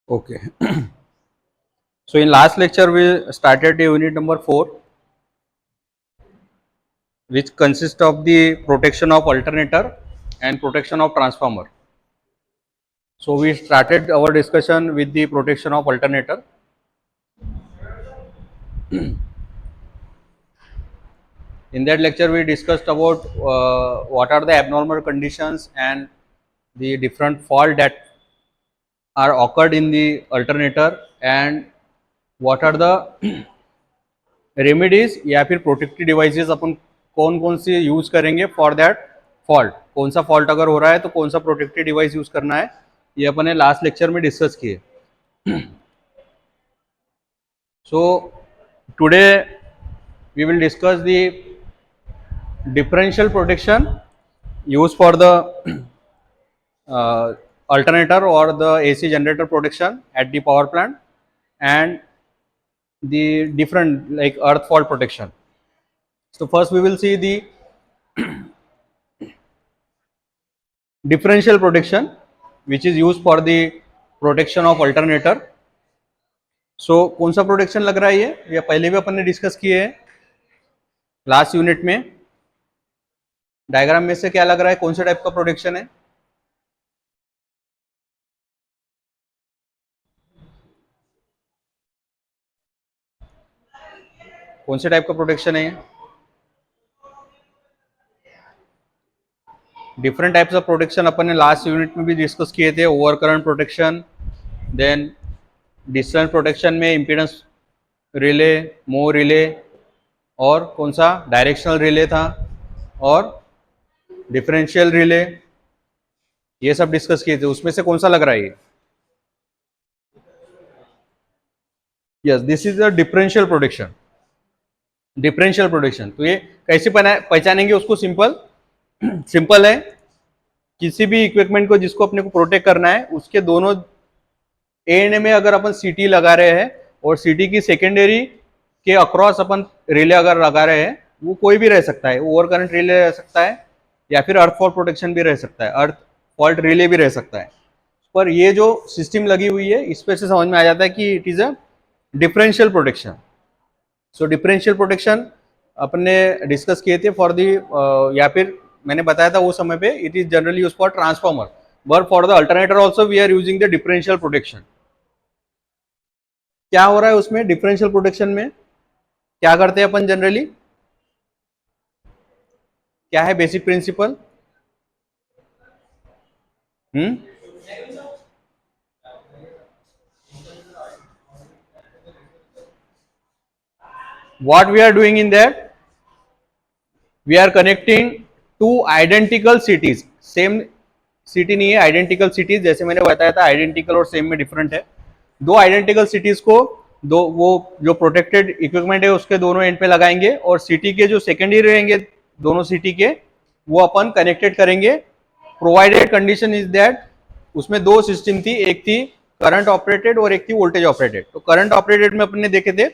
Okay. So in last lecture we started unit number 4, which consists of the protection of alternator and protection of transformer. So we started our discussion with the protection of alternator. In that lecture we discussed about what are the abnormal conditions and the different fault that are occurred in the alternator, and what are the remedies या फिर protective devices अपन कौन कौन से use करेंगे for that fault, कौन सा fault अगर हो रहा है तो कौन सा प्रोटेक्टिव डिवाइस यूज करना है, ये अपन ने लास्ट लेक्चर में डिस्कस किए. So today we will discuss the differential protection use for the alternator or the AC generator protection at the power plant, and the different like earth fault protection. So first we will see the differential protection which is used for the protection of alternator. So कौन सा protection लग रहा है ये पहले भी अपन ने discuss किए हैं लास्ट यूनिट में. डायग्राम में से क्या लग रहा है, कौन से टाइप का प्रोटेक्शन है? कौन से टाइप का प्रोटेक्शन है ये? डिफरेंट टाइप्स ऑफ प्रोटेक्शन अपन ने लास्ट यूनिट में भी डिस्कस किए थे. Over current protection, then distance protection में इम्पीडेंस रिले, मो रिले, और कौन सा डायरेक्शनल रिले था, और डिफरेंशियल रिले, ये सब डिस्कस किए थे. उसमें से कौन सा लग रहा है ये? Yes, this is the differential protection. Differential protection तो ये कैसे पहचानेंगे उसको? सिंपल है. किसी भी इक्विपमेंट को जिसको अपने को प्रोटेक्ट करना है उसके दोनों एंड में अगर अपन सीटी लगा रहे हैं और सीटी की सेकेंडरी के अक्रॉस अपन रिले अगर लगा रहे हैं, वो कोई भी रह सकता है. ओवर करंट रिले रह सकता है या फिर अर्थ फॉल्ट प्रोटेक्शन भी रह सकता है, अर्थ फॉल्ट रिले भी रह सकता है. पर ये जो सिस्टम लगी हुई है इस पे से समझ में आ जाता है कि it is a differential protection. So differential protection अपन ने डिस्कस किए थे फॉर दी, या फिर मैंने बताया था वो समय पे, it is generally use for transformer, but for the alternator also we are using the differential protection. क्या हो रहा है उसमें डिफरेंशियल प्रोटेक्शन में? क्या करते हैं अपन जनरली? क्या है basic principle? What we are doing in that? We are connecting two identical cities. Same city नहीं है, आइडेंटिकल सिटीज. जैसे मैंने बताया था आइडेंटिकल और सेम में डिफरेंट है. दो आइडेंटिकल सिटीज को दो वो जो प्रोटेक्टेड इक्विपमेंट है उसके दोनों एंड पे लगाएंगे, और सिटी के जो सेकेंडरी रहेंगे दोनों सिटी के, वो अपन कनेक्टेड करेंगे. प्रोवाइडेड कंडीशन इज दैट उसमें दो सिस्टम थी, एक थी करंट ऑपरेटेड और एक थी वोल्टेज ऑपरेटेड. तो करंट ऑपरेटेड में अपन ने देखे थे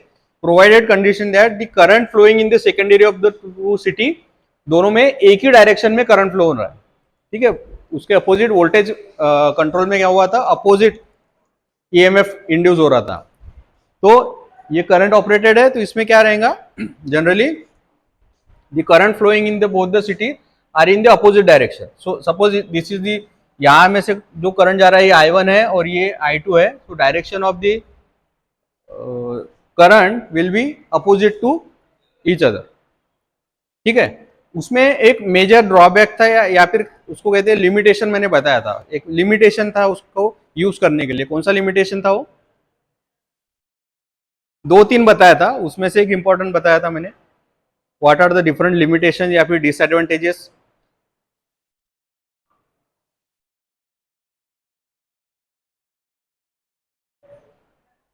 provided condition that the current flowing in the secondary of the two CT, दोनों में एक ही डायरेक्शन में करंट फ्लो हो रहा है. ठीक है, उसके अपोजिट वोल्टेज कंट्रोल में क्या हुआ था, अपोजिट ईएमएफ इंड्यूस हो रहा था. तो ये करंट ऑपरेटेड है, तो इसमें क्या रहेगा generally the current flowing in the both the CT are in the opposite direction. So suppose this is the, यहां में से जो करंट जा रहा है ये I1 है और ये I2 है. तो direction of the current will be opposite to each other. ठीक है, उसमें एक मेजर ड्रॉबैक था या फिर उसको कहते हैं लिमिटेशन. मैंने बताया था एक लिमिटेशन था उसको यूज करने के लिए. कौन सा लिमिटेशन था वो? दो तीन बताया था, उसमें से एक इंपॉर्टेंट बताया था मैंने. What are the different limitation या फिर डिसएडवांटेजेस?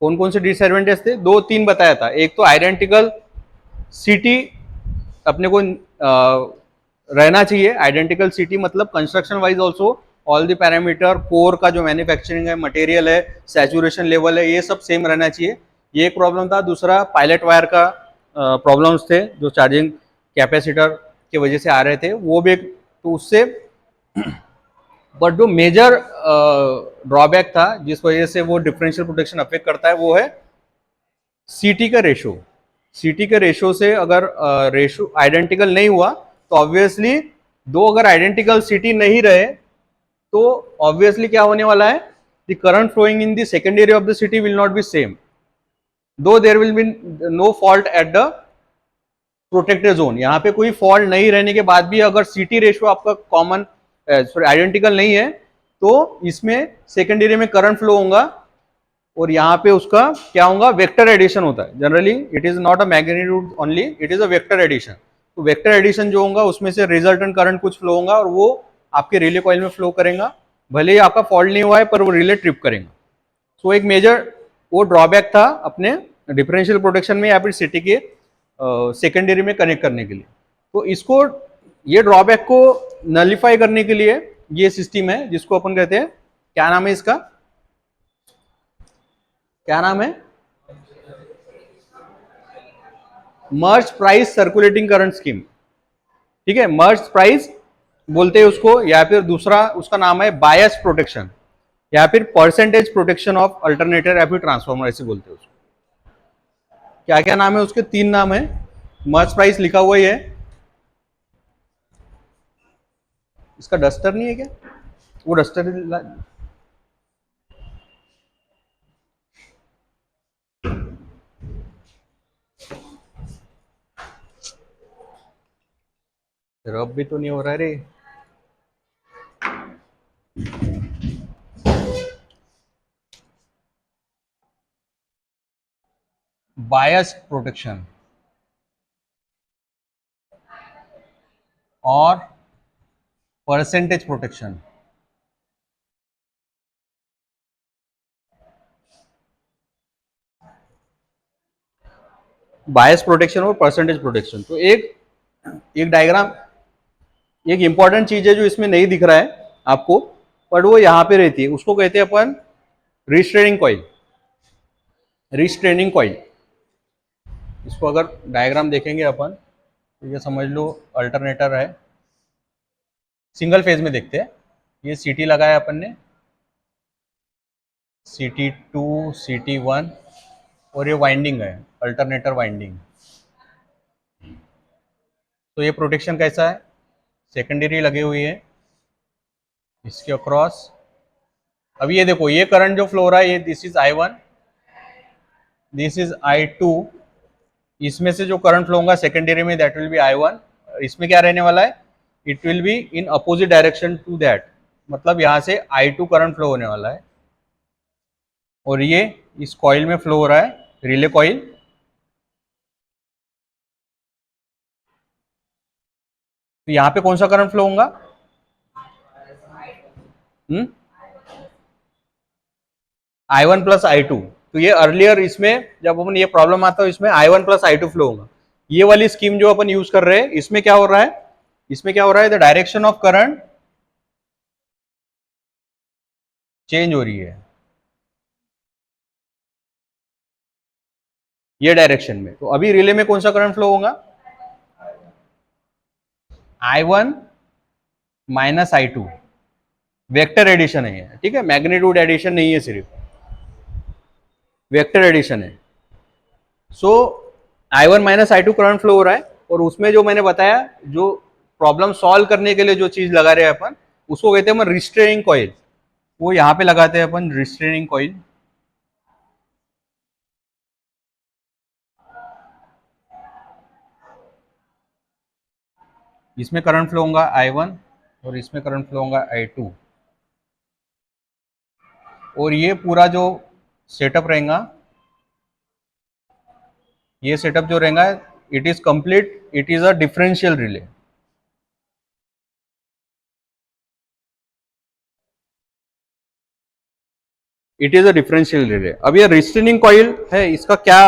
कौन कौन से डिसएडवांटेज थे? दो तीन बताया था. एक तो आइडेंटिकल सिटी अपने को रहना चाहिए. आइडेंटिकल सिटी मतलब construction wise also all the parameter, core का जो मैन्युफैक्चरिंग है, मटेरियल है, सैचुरेशन लेवल है, ये सब सेम रहना चाहिए. ये एक प्रॉब्लम था. दूसरा पायलट वायर का प्रॉब्लम्स थे जो चार्जिंग कैपेसिटर की वजह से आ रहे थे, वो भी एक. तो उससे बट जो मेजर ड्रॉबैक था जिस वजह से वो डिफरेंशियल प्रोटेक्शन अफेक्ट करता है वो है सीटी का रेशो। सीटी के रेशो से अगर रेशो आइडेंटिकल नहीं हुआ तो ऑब्वियसली दो अगर आइडेंटिकल सीटी नहीं रहे तो ऑब्वियसली क्या होने वाला है, the current flowing in the secondary of the CT will not be same, though there will be no fault at the protected zone. यहाँ पे कोई फॉल्ट नहीं रहने के बाद भी अगर सीटी रेशियो आपका कॉमन सॉरी आइडेंटिकल नहीं है तो इसमें सेकेंडरी में करंट फ्लो होगा और यहाँ पे उसका क्या होगा, वेक्टर एडिशन होता है। Generally it is not a magnitude only, it is a vector addition. तो वेक्टर एडिशन जो होगा उसमें से रिजल्टेंट करंट कुछ फ्लो होगा और वो आपके रिले कॉइल में फ्लो करेगा, भले ही आपका फॉल्ट नहीं हुआ है पर वो रिले ट्रिप करेगा। सो एक मेजर वो ड्रॉबैक था अपने डिफरेंशियल प्रोटेक्शन में या फिर सिटी के सेकेंडरी में कनेक्ट करने के लिए। तो इसको ये ड्रॉबैक को नलिफाई करने के लिए ये सिस्टम है जिसको अपन कहते हैं, क्या नाम है इसका, क्या नाम है, मर्ज प्राइस सर्कुलेटिंग करंट स्कीम। ठीक है, मर्ज प्राइस बोलते हैं उसको, या फिर दूसरा उसका नाम है बायस प्रोटेक्शन या फिर परसेंटेज प्रोटेक्शन ऑफ अल्टरनेटर या फिर ट्रांसफॉर्मर ऐसे बोलते हैं उसको। क्या क्या नाम है उसके, तीन नाम है। मर्ज प्राइस लिखा हुआ ही है। इसका डस्टर नहीं है क्या, वो डस्टर रब भी तो नहीं हो रहा है रे। बायस प्रोटेक्शन और परसेंटेज प्रोटेक्शन। बायस प्रोटेक्शन और परसेंटेज प्रोटेक्शन। तो एक एक डायग्राम, एक इंपॉर्टेंट चीज है जो इसमें नहीं दिख रहा है आपको, पर वो यहां पे रहती है, उसको कहते हैं अपन रिस्ट्रेनिंग कॉइल। रिस्ट्रेनिंग कॉइल, इसको अगर डायग्राम देखेंगे अपन तो ये समझ लो अल्टरनेटर है, सिंगल फेज में देखते हैं। ये सीटी लगाया अपन ने, CT2 CT1 और ये वाइंडिंग है अल्टरनेटर वाइंडिंग। तो ये प्रोटेक्शन कैसा है, सेकेंडरी लगी हुई है इसके अक्रॉस। अब ये देखो ये करंट जो फ्लो हो रहा है ये this is I1, this is I2, इसमें से जो करंट फ्लो होगा सेकेंडरी में दैट विल बी I1। इसमें क्या रहने वाला है, it will be in opposite direction to that, मतलब यहां से I2 करंट फ्लो होने वाला है और ये इस कॉइल में फ्लो हो रहा है, रिले कॉइल। तो यहाँ पे कौन सा करंट फ्लो होगा, I1 प्लस I2। तो ये अर्लियर इसमें जब अपन ये प्रॉब्लम आता है इसमें I1 प्लस I2 फ्लो होगा। ये वाली स्कीम जो अपन यूज कर रहे हैं इसमें क्या हो रहा है, इसमें क्या हो रहा है, the direction of current change हो रही है ये डायरेक्शन में। तो अभी रिले में कौन सा करंट फ्लो होगा, I1 माइनस I2। वेक्टर एडिशन है ये, ठीक है, मैग्नीट्यूड एडिशन नहीं है, सिर्फ वेक्टर एडिशन है। सो I1 माइनस I2 करंट फ्लो हो रहा है और उसमें जो मैंने बताया जो प्रॉब्लम सॉल्व करने के लिए जो चीज लगा रहे हैं अपन उसको कहते हैं अपन रिस्ट्रेनिंग कॉइल। वो यहां पे लगाते हैं अपन रिस्ट्रेनिंग कॉइल। इसमें करंट फ्लो होगा I1 और इसमें करंट फ्लो होगा I2 और ये पूरा जो सेटअप रहेगा, ये सेटअप जो रहेगा it is complete, it is a differential relay. It is a differential relay. अब ये रिस्ट्रेनिंग कॉइल है, इसका क्या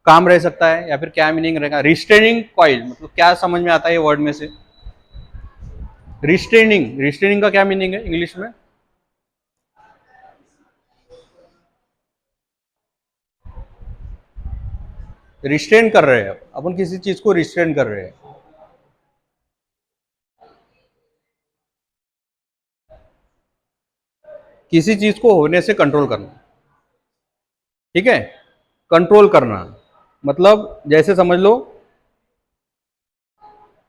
काम रह सकता है या फिर क्या मीनिंग रहेगा, रिस्ट्रेनिंग कॉइल मतलब क्या समझ में आता है ये वर्ड में से, रिस्ट्रेनिंग, रिस्ट्रेनिंग का क्या मीनिंग है इंग्लिश में, रिस्ट्रेन कर रहे हैं अपन किसी चीज को रिस्ट्रेन कर रहे हैं। किसी चीज को होने से कंट्रोल करना, ठीक है। कंट्रोल करना मतलब जैसे समझ लो,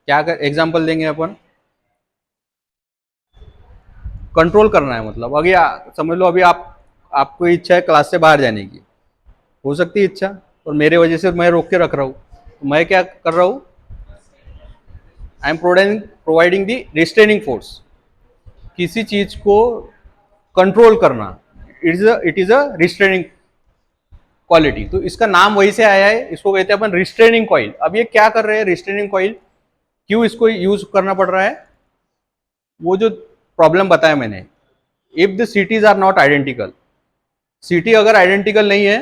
क्या एग्जांपल देंगे अपन, कंट्रोल करना है मतलब अभी समझ लो अभी आपको इच्छा है क्लास से बाहर जाने की, हो सकती है इच्छा, और मेरे वजह से मैं रोक के रख रहा हूं, तो मैं क्या कर रहा हूं, I am providing the restraining force, किसी चीज को कंट्रोल करना, it is a restraining quality. तो इसका नाम वही से आया है, इसको कहते हैं अपन रिस्ट्रेनिंग कॉइल। अब ये क्या कर रहे हैं रिस्ट्रेनिंग कॉइल, क्यों इसको यूज करना पड़ रहा है, वो जो प्रॉब्लम बताया मैंने, if the CTs are not identical, CT अगर आइडेंटिकल नहीं है,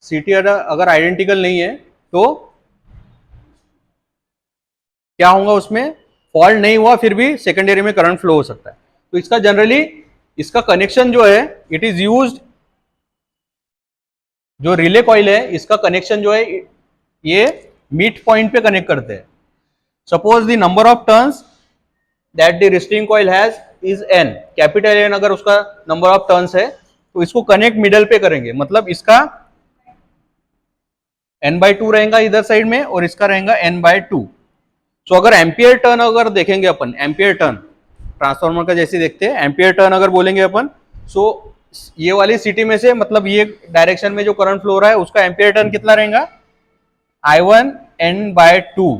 सिटी अगर आइडेंटिकल नहीं है तो क्या होगा, उसमें फॉल्ट नहीं हुआ फिर भी सेकेंडरी में करंट फ्लो हो सकता है। तो इसका जनरली इसका कनेक्शन जो है, इट इज यूज्ड, जो रिले कॉइल है इसका कनेक्शन जो है ये मिड पॉइंट पे कनेक्ट करते हैं। Suppose the number of turns that the restraining coil has is N, capital N अगर उसका नंबर ऑफ टर्न्स है तो इसको कनेक्ट मिडल पे करेंगे, मतलब इसका n/2 रहेगा इधर साइड में और इसका रहेगा n/2। तो अगर एम्पियर टर्न अगर देखेंगे अपन, एम्पियर टर्न ट्रांसफार्मर का जैसे देखते हैं, एम्पियर टर्न अगर बोलेंगे अपन, सो ये वाली सिटी में से मतलब ये डायरेक्शन में जो करंट फ्लो हो रहा है उसका एम्पियर टर्न कितना रहेगा, I1 n/2,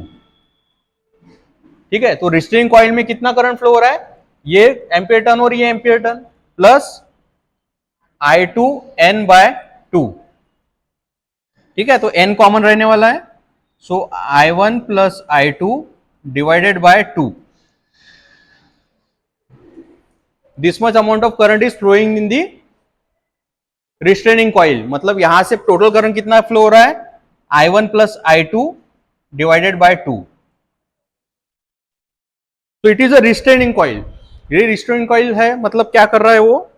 ठीक है। तो रिस्ट्रेनिंग कॉइल में कितना करंट फ्लो हो रहा है, ये एम्पियर टर्न और ये ampere turn plus I2 n/2, ठीक है। तो n कॉमन रहने वाला है, so I1 plus I2 divided by 2, this much amount of current is flowing in the restraining coil. मतलब यहां से टोटल करंट कितना फ्लो हो रहा है, I1 plus I2 divided by 2। तो it is a restraining coil. ये रिस्ट्रेनिंग कॉइल है, मतलब क्या कर रहा है वो,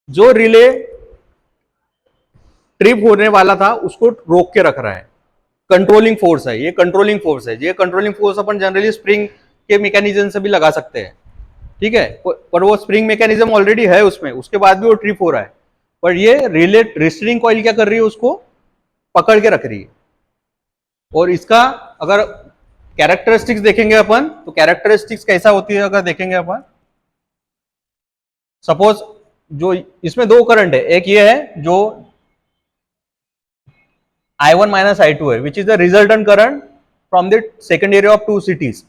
जो रिले ट्रिप होने वाला था उसको रोक के रख रहा है, कंट्रोलिंग फोर्स है ये, कंट्रोलिंग फोर्स है ये। कंट्रोलिंग फोर्स अपन जनरली स्प्रिंग के मैकेनिज्म से भी लगा सकते हैं, ठीक है, पर वो स्प्रिंग मैकेनिज्म ऑलरेडी है उसमें, उसके बाद भी वो ट्रिप हो रहा है, पर ये रिले रिस्ट्रेनिंग कॉइल क्या कर रही है, उसको पकड़ के रख रही है। और इसका अगर कैरेक्टरिस्टिक्स देखेंगे अपन, तो कैरेक्टरिस्टिक्स कैसा होती है अगर देखेंगे अपन, सपोज जो इसमें दो करंट है, एक ये है जो I1 माइनस I2 है, which is the resultant current from the secondary of two CTs.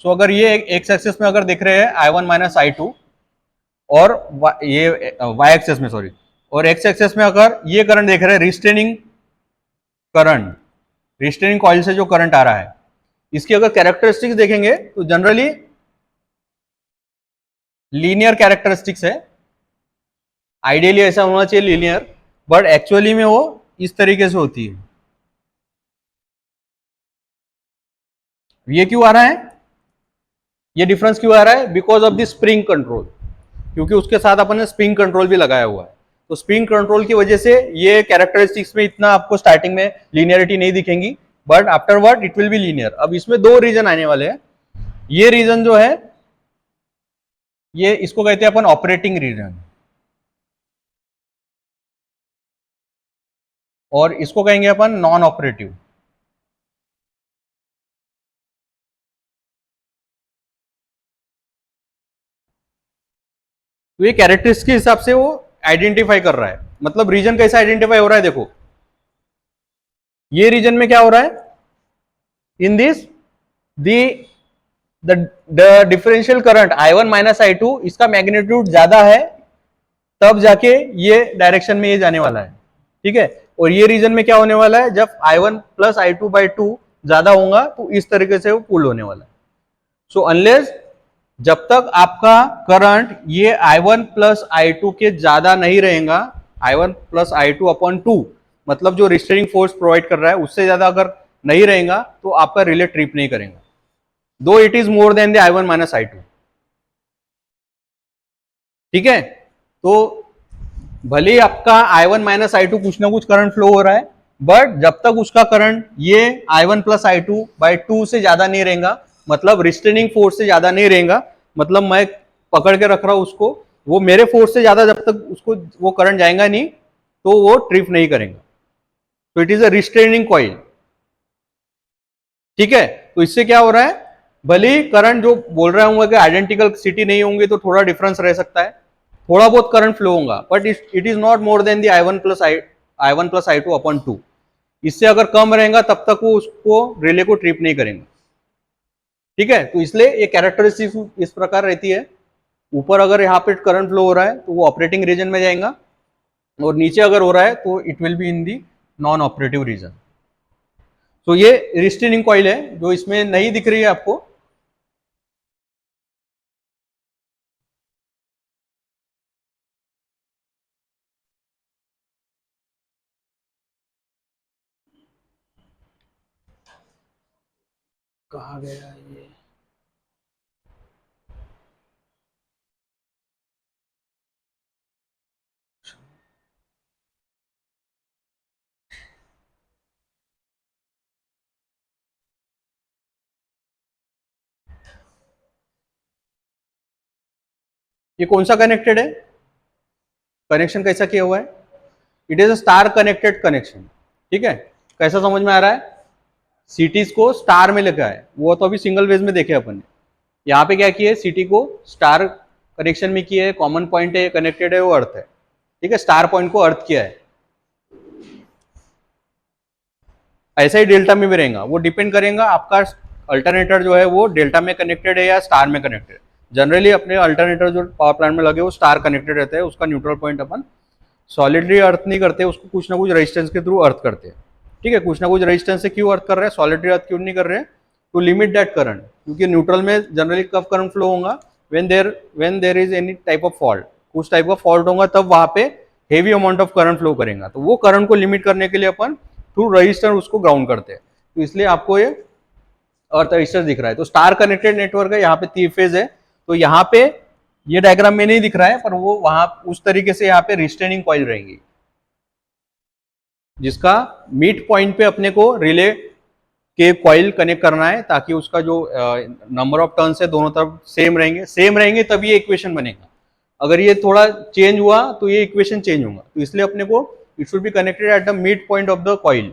So अगर ये एक्स एक्सिस में अगर देख रहे हैं I1 माइनस I2, और ये वाई एक्सिस में सॉरी, और एक्स एक्सिस में अगर ये करंट देख रहे हैं रिस्ट्रेनिंग करंट, रिस्ट्रेनिंग कॉइल से जो करंट आ रहा है, इसकी अगर कैरेक्टरिस्टिक्स देखेंगे तो जनरली लीनियर कैरेक्टरिस्टिक्स है, आइडियली ऐसा होना चाहिए लीनियर, बट एक्चुअली में वो इस तरीके से होती है। ये क्यों आ रहा है, ये डिफरेंस क्यों आ रहा है, because of the spring control, क्योंकि उसके साथ अपन ने स्प्रिंग कंट्रोल भी लगाया हुआ है। तो स्प्रिंग कंट्रोल की वजह से ये कैरेक्टरिस्टिक्स में इतना आपको स्टार्टिंग में लीनियरिटी नहीं दिखेंगी, but afterward it will be linear. अब इसमें दो रीजन आने वाले हैं। ये रीजन जो है, ये इसको कहते हैं अपन ऑपरेटिंग रीजन, और इसको कहेंगे अपन नॉन ऑपरेटिव। तो ये कैरेक्टरिस्टिक्स के हिसाब से वो आइडेंटिफाई कर रहा है, मतलब रीजन कैसा आइडेंटिफाई हो रहा है, देखो ये रीजन में क्या हो रहा है, in this the differential current I1 माइनस I2, इसका मैग्नीट्यूड ज्यादा है, तब जाके ये डायरेक्शन में ये जाने वाला है, ठीक है। और ये रीजन में क्या होने वाला है, जब I1 प्लस I2/2 ज्यादा होगा तो इस तरीके से वो पुल होने वाला है। सो अनलेस जब तक आपका करंट ये I1 प्लस I2 के ज्यादा नहीं रहेगा, I1 प्लस I2/2, मतलब जो रिस्ट्रेनिंग फोर्स प्रोवाइड कर रहा है उससे ज्यादा अगर नहीं रहेगा तो आपका रिले ट्रिप नहीं करेगा, दो it is more than the I1 माइनस I2, ठीक है। तो भले ही आपका I1 माइनस I2 कुछ ना कुछ करंट फ्लो हो रहा है, बट जब तक उसका करंट ये I1 प्लस I2/2 से ज्यादा नहीं रहेगा, मतलब रिस्ट्रेनिंग फोर्स से ज्यादा नहीं रहेगा, मतलब मैं पकड़ के रख रहा हूं उसको, वो मेरे फोर्स से ज्यादा जब तक उसको वो करंट जाएगा नहीं तो वो ट्रिप नहीं करेगा। तो it is a restraining coil. ठीक है, तो इससे क्या हो रहा है, भले ही करंट जो बोल रहा हूँ कि आइडेंटिकल सिटी नहीं होंगे तो थोड़ा डिफरेंस रह सकता है, थोड़ा बहुत करंट फ्लो होगा, but it is not more than the I1 + I2 upon 2। इससे अगर कम रहेगा तब तक वो उसको रिले को ट्रिप नहीं करेंगे। ठीक है, तो इसलिए ये कैरेक्टरिस्टिक इस प्रकार रहती है, ऊपर अगर यहाँ पे करंट फ्लो हो रहा है तो वो ऑपरेटिंग रीजन में जाएगा, और नीचे अगर हो रहा है तो it will be in the non operative region. तो ये रिस्ट्रेनिंग कॉइल है जो इसमें नहीं दिख रही है आपको। कहा गया ये, ये कौन सा कनेक्टेड है, कनेक्शन कैसा किया हुआ है, it is a star connected connection. ठीक है, कैसा समझ में आ रहा है, सिटीज को स्टार में लेकर आए, वो तो अभी सिंगल वेज में देखे अपन ने, यहाँ पे क्या किया है, सिटी को स्टार कनेक्शन में किया है, कॉमन पॉइंट है, कनेक्टेड है, वो अर्थ है। ठीक है, स्टार पॉइंट को अर्थ किया है, ऐसा ही डेल्टा में भी रहेगा, वो डिपेंड करेगा आपका अल्टरनेटर जो है वो डेल्टा में कनेक्टेड है या स्टार में कनेक्टेड। जनरली अपने अल्टरनेटर जो पावर प्लांट में लगे वो स्टार कनेक्टेड रहते हैं, उसका न्यूट्रल पॉइंट अपन सॉलिडली अर्थ नहीं करते, उसको कुछ ना कुछ रेजिस्टेंस के थ्रू अर्थ करते हैं। ठीक है, कुछ ना कुछ रेजिस्टेंस से क्यों अर्थ कर रहे हैं, सॉलिडली अर्थ क्यों नहीं कर रहे हैं, टू लिमिट दैट करंट, क्योंकि न्यूट्रल में जनरली कब करंट फ्लो होगा, when there is any type of fault, कुछ टाइप ऑफ फॉल्ट होगा तब वहां पे heavy amount of current flow करेगा, तो वो करंट को लिमिट करने के लिए अपन थ्रू रजिस्टर उसको ग्राउंड करते हैं। तो इसलिए आपको ये अर्थ रजिस्टर दिख रहा है, तो स्टार कनेक्टेड नेटवर्क है, यहाँ पे 3 फेज है, तो यहाँ पे ये डायग्राम में नहीं दिख रहा है, पर वो वहां उस तरीके से यहाँ पे रिस्ट्रेनिंग कॉइल रहेंगी, जिसका मिड पॉइंट पे अपने को रिले के कॉइल कनेक्ट करना है, ताकि उसका जो नंबर ऑफ टर्न्स है दोनों तरफ सेम रहेंगे तभी ये इक्वेशन बनेगा। अगर ये थोड़ा चेंज हुआ तो ये इक्वेशन चेंज होगा, तो इसलिए अपने को it should be connected at the mid point of the coil,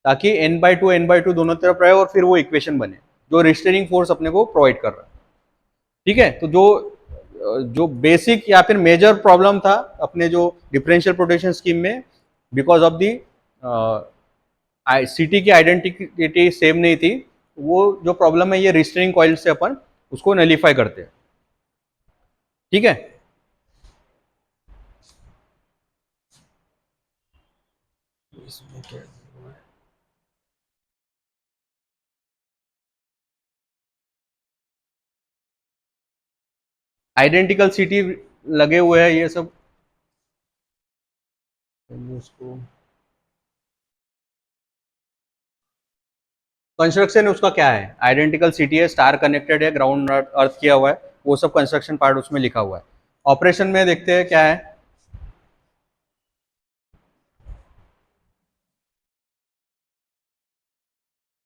ताकि n/2 दोनों तरफ रहे और फिर वो इक्वेशन बने जो रिस्ट्रेनिंग फोर्स अपने को प्रोवाइड कर रहा है। ठीक है, तो जो जो बेसिक या फिर मेजर प्रॉब्लम था अपने जो डिफरेंशियल प्रोटेक्शन स्कीम में, बिकॉज ऑफ दी सिटी की आइडेंटिटी सेम नहीं थी, वो जो प्रॉब्लम है ये रिस्ट्रेनिंग कॉइल से अपन उसको नलीफाई करते हैं। ठीक है, आइडेंटिकल सिटी लगे हुए हैं ये सब, उसको कंस्ट्रक्शन उसका क्या है, आइडेंटिकल सिटी है, स्टार कनेक्टेड है, ग्राउंड अर्थ किया हुआ है, वो सब कंस्ट्रक्शन पार्ट उसमें लिखा हुआ है। ऑपरेशन में देखते हैं क्या है,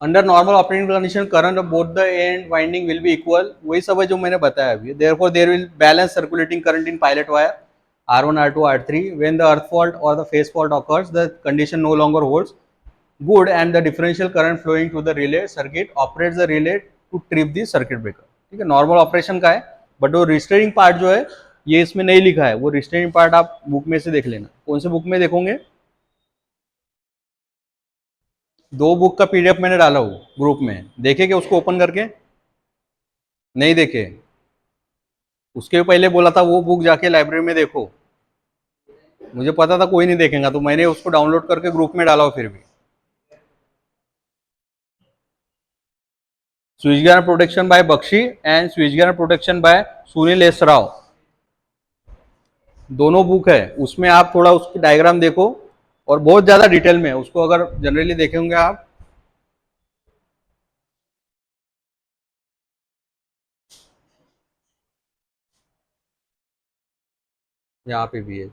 under normal operating condition current of both the end winding will be equal, वही सब है जो मैंने बताया अभी, therefore there will balance circulating current in pilot wire R1 R2 R3 when the earth fault or the phase fault occurs the condition no longer holds good and the differential current flowing to the relay circuit operates the relay to trip the circuit breaker। ठीक है, normal operation का है, but वो restraining part जो है ये इसमें नहीं लिखा है, वो रिस्ट्रेनिंग पार्ट आप बुक में से देख लेना, कौन से बुक में देखोगे, 2 बुक का पीडीएफ मैंने डाला हूँ ग्रुप में, देखे क्या उसको ओपन करके, नहीं देखे, उसके पहले बोला था वो बुक जाके लाइब्रेरी में देखो, मुझे पता था कोई नहीं देखेगा तो मैंने उसको डाउनलोड करके ग्रुप में डाला हो फिर भी। Switch gear protection by Bakshi and switch gear protection by Sunil S Rao, दोनों बुक है, उसमें आप थोड़ा उसकी डायग्राम देखो, और बहुत ज्यादा डिटेल में है, उसको अगर जनरली देखेंगे आप, यहाँ पे भी है,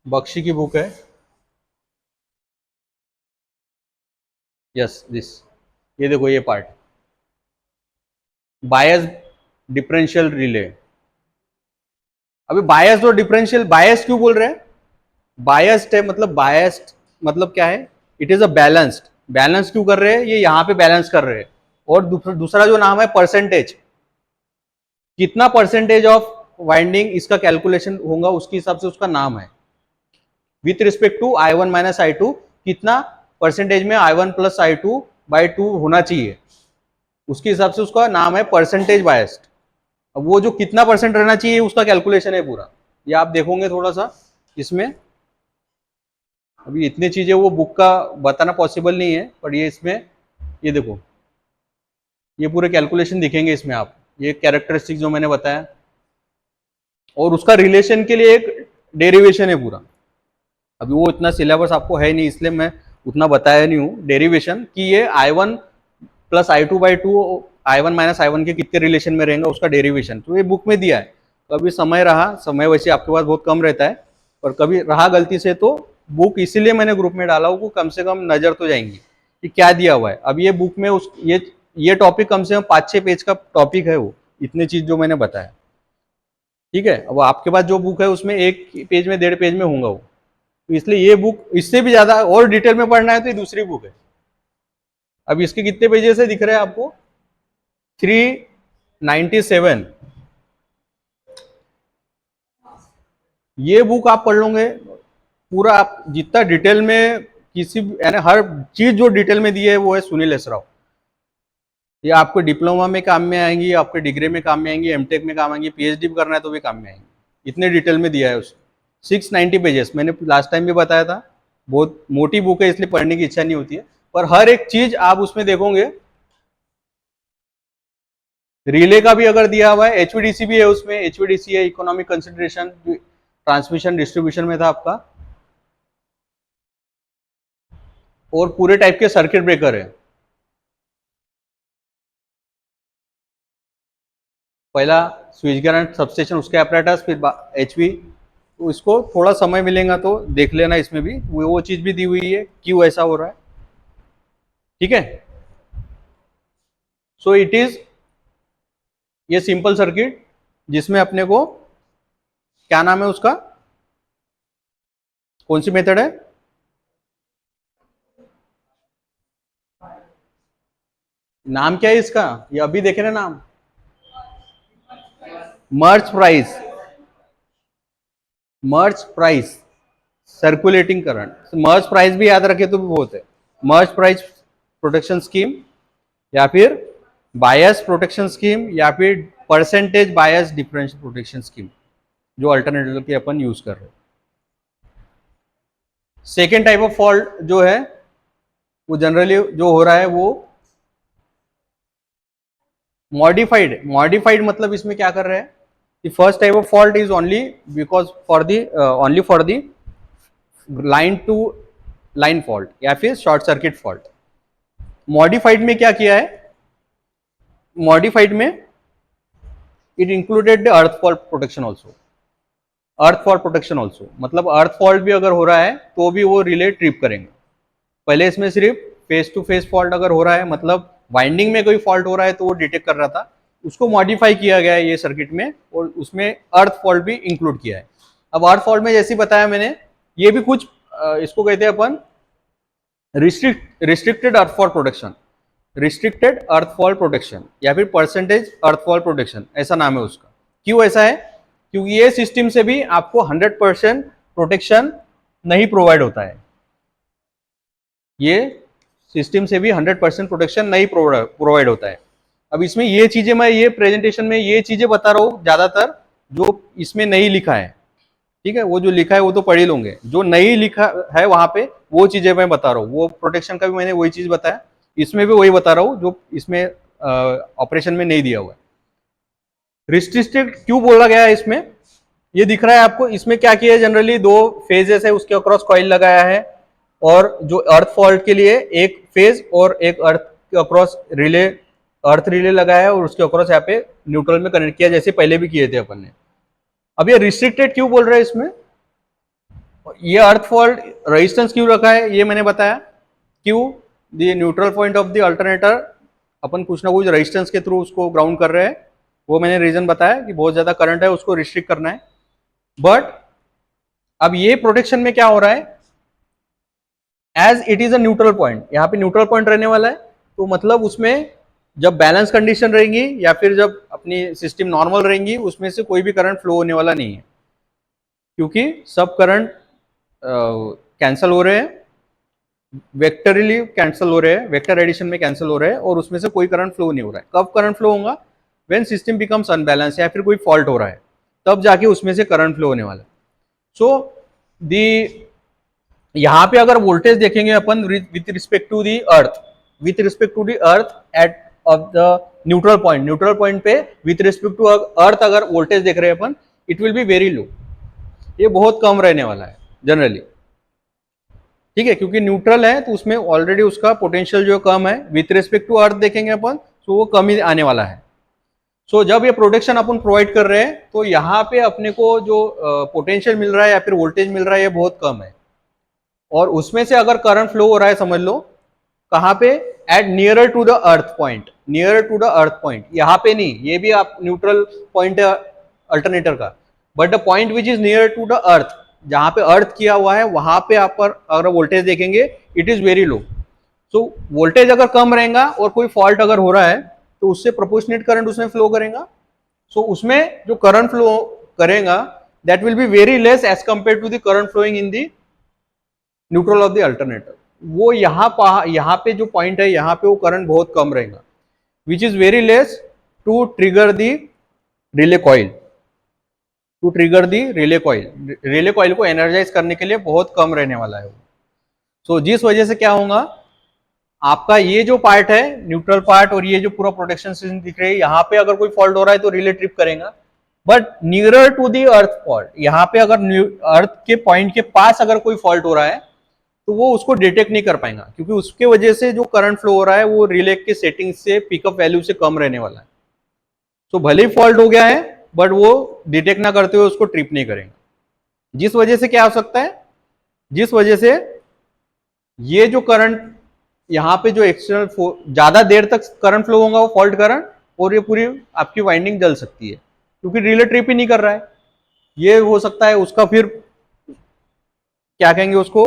बख्शी की बुक है। यस दिस, ये देखो ये पार्ट बायस डिफरेंशियल रिले। अभी बायस और डिफरेंशियल, बायस क्यों बोल रहे हैं? बायस्ड है मतलब, बायस्ड मतलब क्या है? It is a balanced. Balance क्यों कर रहे हैं? ये यहाँ पे बैलेंस कर रहे हैं। और दूसरा जो नाम है परसेंटेज, कितना परसेंटेज ऑफ वाइंडिंग इसका कैलकुलेशन होगा उसके हिसाब से उसका नाम है। With respect to I one minus I two, कितना परसेंटेज में I one plus I two by two होना चाहिए, उसके हिसाब से उसका नाम है परसेंटेज बायस्ड। अब वो जो कितना परसेंट रहना चाहिए उसका कैलकुलेशन है पूरा, ये आप देखोगे थोड़ा सा इसमें। अभी इतनी चीजें वो बुक का बताना पॉसिबल नहीं है, पर ये इसमें, ये देखो ये पूरे कैलकुलेशन दिखेंगे इसमें आप, ये कैरेक्टरिस्टिक जो मैंने बताया, और उसका रिलेशन के लिए एक डेरिवेशन है पूरा। अभी वो इतना सिलेबस आपको है नहीं इसलिए मैं उतना बताया नहीं हूँ डेरिवेशन कि ये आई one plus I two by to, I one minus I one के कितने रिलेशन में रहेगा उसका डेरिवेशन, तो ये बुक में दिया है। कभी समय रहा, समय वैसे आपके पास बहुत कम रहता है, पर कभी रहा गलती से तो बुक इसीलिए मैंने ग्रुप में डाला हूँ, कम से कम नजर तो जाएंगी कि क्या दिया हुआ है। अब ये बुक में उस ये टॉपिक कम से कम 5-6 पेज का टॉपिक है, वो इतनी चीज जो मैंने बताया। ठीक है, अब आपके पास जो बुक है उसमें 1 पेज में 1.5 पेज में होगा वो, तो इसलिए ये बुक इससे भी ज्यादा और डिटेल में पढ़ना है तो ये दूसरी बुक है। अब इसके कितने पेजेस है दिख रहे हैं आपको? 397। ये बुक आप पढ़ लोगे पूरा, आप जितना डिटेल में किसी यानी हर चीज जो डिटेल में दी है वो है सुनील एसराव। ये आपको डिप्लोमा में काम में आएंगी, आपके डिग्री में काम में आएंगी, एमटेक में काम आएंगी, पीएचडी करना है तो भी काम में आएंगी। इतने डिटेल में दिया है उसमें, 690 पेजेस। मैंने लास्ट टाइम भी बताया था, बहुत मोटी बुक है इसलिए पढ़ने की इच्छा नहीं होती है, पर हर एक चीज आप उसमें देखोगे। रिले का भी अगर दिया हुआ है, एचवीडीसी भी है उसमें, एचवीडीसी है इकोनॉमिक कंसिडरेशन, ट्रांसमिशन डिस्ट्रीब्यूशन में था आपका, और पूरे टाइप के सर्किट ब्रेकर है। पहला स्विच गियर एंड सबस्टेशन, उसके अपरेटस, फिर एचवी, तो इसको थोड़ा समय मिलेगा तो देख लेना, इसमें भी वो चीज भी दी हुई है क्यों ऐसा हो रहा है। ठीक है, सो इट इज ये सिंपल सर्किट जिसमें अपने को क्या नाम है उसका, कौन सी मेथड है? नाम क्या है इसका, ये अभी देखे ना नाम, मर्ज प्राइस। मर्ज प्राइस सर्कुलेटिंग करंट, मर्ज प्राइस भी याद रखे तो भी बहुत है। मर्ज प्राइस प्रोटेक्शन स्कीम, या फिर बायस प्रोटेक्शन स्कीम, या फिर परसेंटेज बायस डिफरेंशियल प्रोटेक्शन स्कीम, जो अल्टरनेटिव के अपन यूज कर रहे हैं। सेकेंड टाइप ऑफ फॉल्ट जो है वो जनरली जो हो रहा है वो मॉडिफाइड। मॉडिफाइड मतलब इसमें क्या कर रहे हैं? The first type of fault is only because for the only for the line to line fault या फिर शॉर्ट सर्किट फॉल्ट। मॉडिफाइड में क्या किया है? मॉडिफाइड में it included the earth fault protection also. Earth fault protection also मतलब अर्थ fault भी अगर हो रहा है तो भी वो रिले ट्रिप करेंगे। पहले इसमें सिर्फ फेस टू फेस फॉल्ट अगर हो रहा है, मतलब वाइंडिंग में कोई फॉल्ट हो रहा है तो वो डिटेक्ट कर रहा था, उसको मॉडिफाई किया गया है ये सर्किट में, और उसमें अर्थ फॉल्ट भी इंक्लूड किया है। अब अर्थ फॉल्ट में जैसे बताया मैंने, ये भी कुछ इसको कहते हैं अपन restricted earth fault protection, restricted earth fault protection या फिर परसेंटेज अर्थ फॉल्ट प्रोटेक्शन, ऐसा नाम है उसका। क्यों ऐसा है? क्योंकि ये सिस्टम से भी आपको 100% प्रोटेक्शन नहीं प्रोवाइड होता है। ये सिस्टम से भी 100% प्रोटेक्शन नहीं प्रोवाइड होता है। अब इसमें ये चीजें, मैं ये प्रेजेंटेशन में ये चीजें बता रहा हूं ज्यादातर जो इसमें नहीं लिखा है। ठीक है, वो जो लिखा है वो तो पढ़ ही लोगे, जो नहीं लिखा है वहां पे वो चीजें मैं बता रहा हूँ। वो प्रोटेक्शन का भी मैंने वही चीज बताया, इसमें भी वही बता रहा हूँ जो इसमें ऑपरेशन में नहीं दिया हुआ है। रिस्ट्रिक्टेड क्यों बोला गया है इसमें? ये दिख रहा है आपको, इसमें क्या किया है, जनरली 2 फेजेस है उसके अक्रॉस कॉइल लगाया है, और जो अर्थ फॉल्ट के लिए एक फेज और एक अर्थ के अक्रॉस रिले, अर्थ रिले लगाया है, और उसके अक्रॉस यहाँ पे न्यूट्रल में कनेक्ट किया जैसे पहले भी किए थे अपन ने। अब ये रिस्ट्रिक्टेड क्यों बोल रहे हैं इसमें? ये अर्थ फॉल्ट रेजिस्टेंस क्यों रखा है ये मैंने बताया। क्यों? The neutral point of the alternator, अपन कुछ ना कुछ रेजिस्टेंस के थ्रू उसको ग्राउंड कर रहे हैं, वो मैंने रीजन बताया कि बहुत ज्यादा करंट है उसको रिस्ट्रिक्ट करना है। बट अब ये प्रोटेक्शन में क्या हो रहा है, as it is a neutral point, यहाँ पे न्यूट्रल पॉइंट रहने वाला है, तो मतलब उसमें जब बैलेंस कंडीशन रहेंगी या फिर जब अपनी सिस्टम नॉर्मल रहेंगी, उसमें से कोई भी करंट फ्लो होने वाला नहीं है, क्योंकि सब करंट कैंसल हो रहे हैं, वेक्टरली कैंसिल हो रहे हैं, वेक्टर एडिशन में कैंसिल हो रहे हैं, और उसमें से कोई करंट फ्लो नहीं हो रहा है। कब करंट फ्लो होगा, व्हेन सिस्टम बिकम्स अनबैलेंस या फिर कोई फॉल्ट हो रहा है, तब जाके उसमें से करंट फ्लो होने वाला है। सो दी यहां पे अगर वोल्टेज देखेंगे अपन with respect to the earth, with respect to the earth at of the neutral point, neutral point पे विथ रिस्पेक्ट टू अर्थ अगर वोल्टेज देख रहे हैं अपन, it will be very low, ये बहुत कम रहने वाला है जनरली, ठीक है, क्योंकि न्यूट्रल है तो उसमें ऑलरेडी उसका पोटेंशियल जो कम है। विथ रिस्पेक्ट टू अर्थ देखेंगे अपन तो वो कम ही आने वाला है। सो जब ये प्रोटेक्शन अपन प्रोवाइड कर रहे हैं तो यहाँ पे अपने को जो पोटेंशियल मिल रहा है या फिर वोल्टेज मिल रहा है ये बहुत कम है, और उसमें से अगर करंट फ्लो हो रहा है, समझ लो कहाँ पे, at nearer to the earth point, nearer to the earth point, यहाँ पे नहीं, ये भी आप न्यूट्रल पॉइंट है अल्टरनेटर का, but the point which is near to the earth, जहां पे अर्थ किया हुआ है वहां पे आप पर अगर वोल्टेज देखेंगे it is very low. So voltage अगर कम रहेगा और कोई फॉल्ट अगर हो रहा है तो उससे प्रोपोर्शनेट करंट उसमें फ्लो करेगा। सो उसमें जो करंट फ्लो करेगा that will be very less as compare to the current flowing in the neutral of the alternator. वो यहाँ पे जो पॉइंट है यहाँ पे वो करंट बहुत कम रहेगा, which is very less to trigger the relay coil, to trigger the relay coil, relay coil को एनर्जाइज करने के लिए बहुत कम रहने वाला है वो। सो जिस वजह से क्या होगा, आपका ये जो पार्ट है न्यूट्रल पार्ट और ये जो पूरा प्रोटेक्शन सिस्टम दिख रही है, यहाँ पे अगर कोई फॉल्ट हो रहा है तो रिले ट्रिप करेगा, but nearer to the earth fault, यहाँ पे अगर अर्थ के पॉइंट के पास अगर कोई फॉल्ट हो रहा है तो वो उसको डिटेक्ट नहीं कर पाएगा, क्योंकि उसके वजह से जो करंट फ्लो हो रहा है वो रिले के सेटिंग से पिकअप वैल्यू से कम रहने वाला है। तो भले ही फॉल्ट हो गया है बट वो डिटेक्ट ना करते हुए उसको ट्रिप नहीं करेंगे, जिस वजह से क्या हो सकता है, जिस वजह से ये जो करंट यहाँ पे जो एक्सटर्नल ज्यादा देर तक करंट फ्लो होगा वो फॉल्ट करंट, और ये पूरी आपकी वाइंडिंग जल सकती है क्योंकि रिले ट्रिप ही नहीं कर रहा है। ये हो सकता है उसका फिर क्या कहेंगे उसको,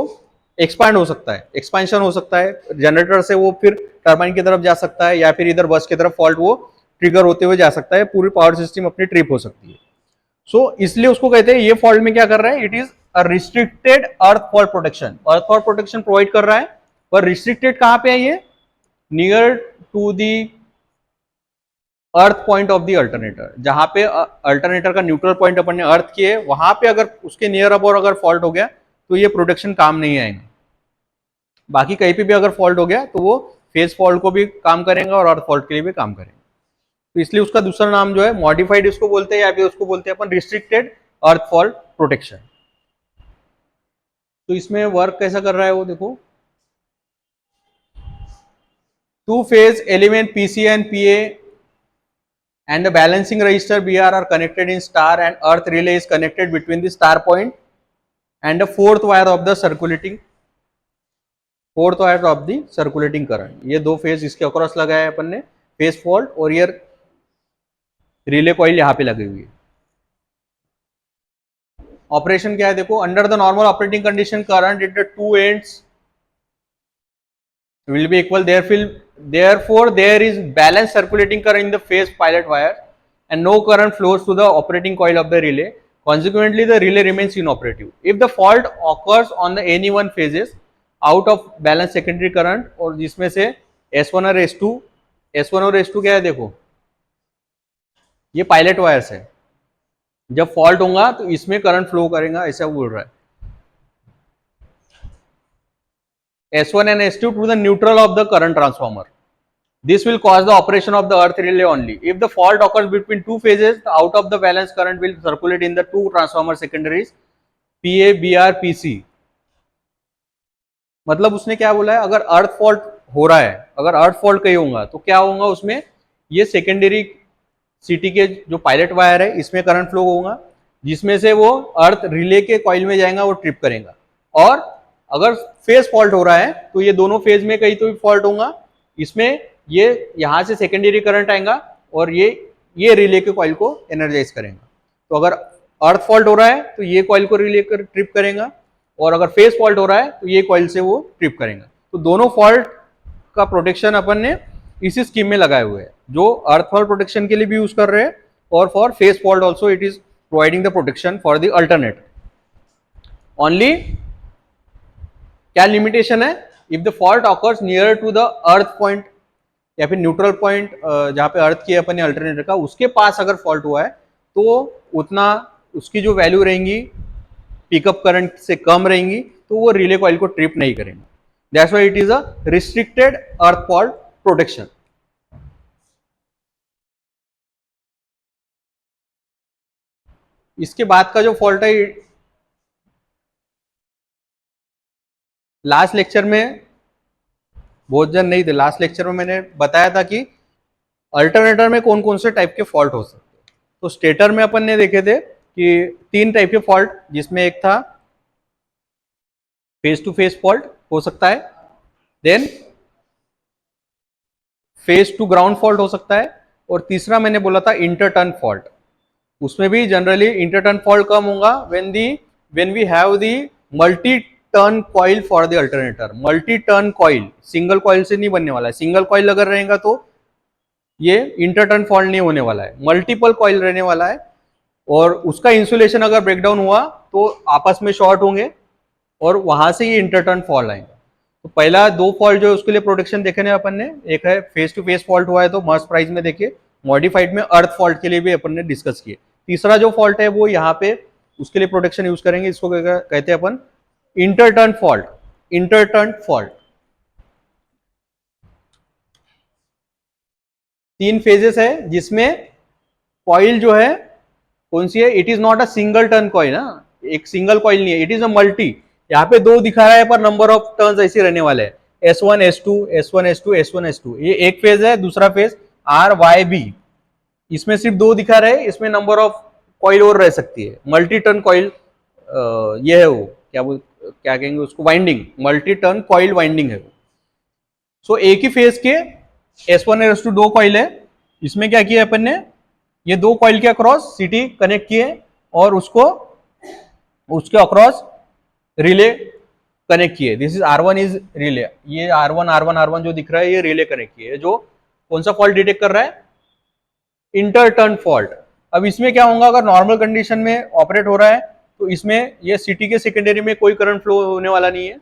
एक्सपांड हो सकता है, एक्सपेंशन हो सकता है, जनरेटर से वो फिर टरबाइन की तरफ जा सकता है या फिर इधर बस की तरफ फॉल्ट वो ट्रिगर होते हुए जा सकता है, पूरी पावर सिस्टम अपनी ट्रिप हो सकती है। सो इसलिए उसको कहते हैं ये फॉल्ट में क्या कर रहा है, it is a restricted earth fault protection, earth fault protection provide कर रहा है, पर रिस्ट्रिक्टेड कहां पे है ये, near to the earth point of the alternator, जहां पे अल्टरनेटर का न्यूट्रल पॉइंट अपन ने अर्थ किए वहां पे अगर उसके नियर अब और अगर फॉल्ट हो गया तो ये प्रोटेक्शन काम नहीं आएगा। बाकी कहीं पे भी अगर फॉल्ट हो गया तो वो फेज फॉल्ट को भी काम करेगा और अर्थ फॉल्ट के लिए भी काम करेगा। तो इसलिए उसका दूसरा नाम जो है मॉडिफाइड इसको बोलते हैं, या फिर उसको बोलते हैं अपन रिस्ट्रिक्टेड अर्थ फॉल्ट प्रोटेक्शन। तो इसमें वर्क कैसा कर रहा है वो देखो, two phase element PC and PA and the balancing resistor BR are connected in star and earth relay is connected between the star point and the fourth wire of the circulating current। ये दो phase इसके across लगाया है अपन ने, phase fault, और ये relay coil यहाँ पे लगी हुई है। ऑपरेशन क्या है देखो, under the normal operating condition current at the two ends will be equal, therefore there is balanced circulating current in the phase pilot wire and no current flows to the operating coil of the relay, consequently the relay remains inoperative if the fault occurs on the any one phases out of balanced secondary current। और जिसमें से S1 और S2, S1 और S2 क्या है देखो, ये pilot wires है, जब फॉल्ट होगा तो इसमें करंट फ्लो करेगा ऐसा बोल रहा है। S1 and S2 to the neutral of the current transformer. This will cause the operation of the earth relay only. If the fault occurs between two phases, the out of the balance current will circulate in the two transformer secondaries PA, BR, PC। मतलब उसने क्या बोला है, अगर अर्थ fault हो रहा है, अगर अर्थ फॉल्ट कहीं होगा तो क्या होगा उसमें, ये सेकेंडरी सिटी के जो पायलट वायर है इसमें करंट फ्लो होगा, जिसमें से वो अर्थ रिले के कॉइल में जाएगा, वो ट्रिप करेगा, और अगर फेज फॉल्ट हो रहा है तो ये दोनों फेज में कहीं तो भी फॉल्ट होगा, इसमें ये यहां से सेकेंडरी करंट आएगा और ये रिले के कॉइल को एनर्जाइज करेगा। तो अगर अर्थ फॉल्ट हो रहा है तो ये कॉइल को रिले कर ट्रिप करेगा, और अगर फेज फॉल्ट हो रहा है तो ये कॉइल से वो ट्रिप करेगा। तो दोनों फॉल्ट का प्रोटेक्शन अपन ने इसी स्कीम में लगाए हुए हैं, जो अर्थ फॉल्ट प्रोटेक्शन के लिए भी यूज कर रहे हैं, और for phase fault also it is providing the protection for the alternate. Only क्या लिमिटेशन है, if the fault occurs near to the earth point या फिर न्यूट्रल पॉइंट, जहां पे अर्थ की अपन अल्टरनेटर का उसके पास अगर फॉल्ट हुआ है तो उतना उसकी जो वैल्यू रहेंगी पिकअप करंट से कम रहेंगी, तो वो रिले कॉइल को ट्रिप नहीं करेंगे। That's why it is a restricted earth fault protection. इसके बाद का जो फॉल्ट है, लास्ट लेक्चर में बहुत जन नहीं थे, लास्ट लेक्चर में मैंने बताया था कि अल्टरनेटर में कौन कौन से टाइप के फॉल्ट हो सकते हैं। तो स्टेटर में अपन ने देखे थे कि 3 टाइप के फॉल्ट, जिसमें एक था फेस टू फेस फॉल्ट हो सकता है, then phase to ground fault हो सकता है, और तीसरा मैंने बोला था इंटरटर्न फॉल्ट। उसमें भी जनरली इंटरटर्न फॉल्ट कम होगा when we have the multi turn coil for the alternator. Multi turn coil single coil से नहीं बनने वाला है, सिंगल कॉइल अगर रहेगा तो ये इंटरटर्न फॉल्ट नहीं होने वाला है, मल्टीपल कॉइल रहने वाला है, और उसका इंसुलेशन अगर ब्रेकडाउन हुआ तो आपस में शॉर्ट होंगे और वहां से ये इंटरटर्न फॉल्ट आएंगे। तो पहला 2 फॉल्ट जो है उसके लिए प्रोटेक्शन देखे ने अपन ने, एक है फेस टू फेस फॉल्ट हुआ है तो मस्ट प्राइस में देखिए, मॉडिफाइड में अर्थ फॉल्ट के लिए भी अपन ने डिस्कस किए। तीसरा जो फॉल्ट है वो यहाँ पे उसके लिए प्रोटेक्शन यूज करेंगे, इसको कहते हैं अपन inter-turn fault. Inter-turn fault 3 phases है, जिसमें कॉइल जो है कौन सी है, it is not a single turn coil ना, एक सिंगल कॉइल नहीं है, इट इज अ मल्टी। यहाँ पे 2 दिखा रहा है पर नंबर ऑफ टर्न्स ऐसे रहने वाले हैं, S1 S2 S1 S2 S1 S2। ये एक फेज है, दूसरा फेज RYB, इसमें सिर्फ 2 दिखा रहे हैं, इसमें नंबर ऑफ कॉइल और रह सकती है, मल्टी टर्न कॉइल। ये है वो क्या कहेंगे उसको, winding, multi turn coil winding है वो। सो एक ही फेज के S1 और S2 2 कॉइल है, इसमें क्या किया अपन ने, ये 2 कॉइल के अक्रॉस सिटी कनेक्ट किए और उसके अक्रॉस रिले कनेक्ट किए। This is R1 is relay, ये R1 जो दिख रहा है ये रिले कनेक्ट किए, जो कौन सा फॉल्ट डिटेक्ट कर रहा है, इंटरटर्न फॉल्ट। अब इसमें क्या होगा, अगर नॉर्मल कंडीशन में ऑपरेट हो रहा है तो इसमें ये सिटी के सेकेंडरी में कोई करंट फ्लो होने वाला नहीं है,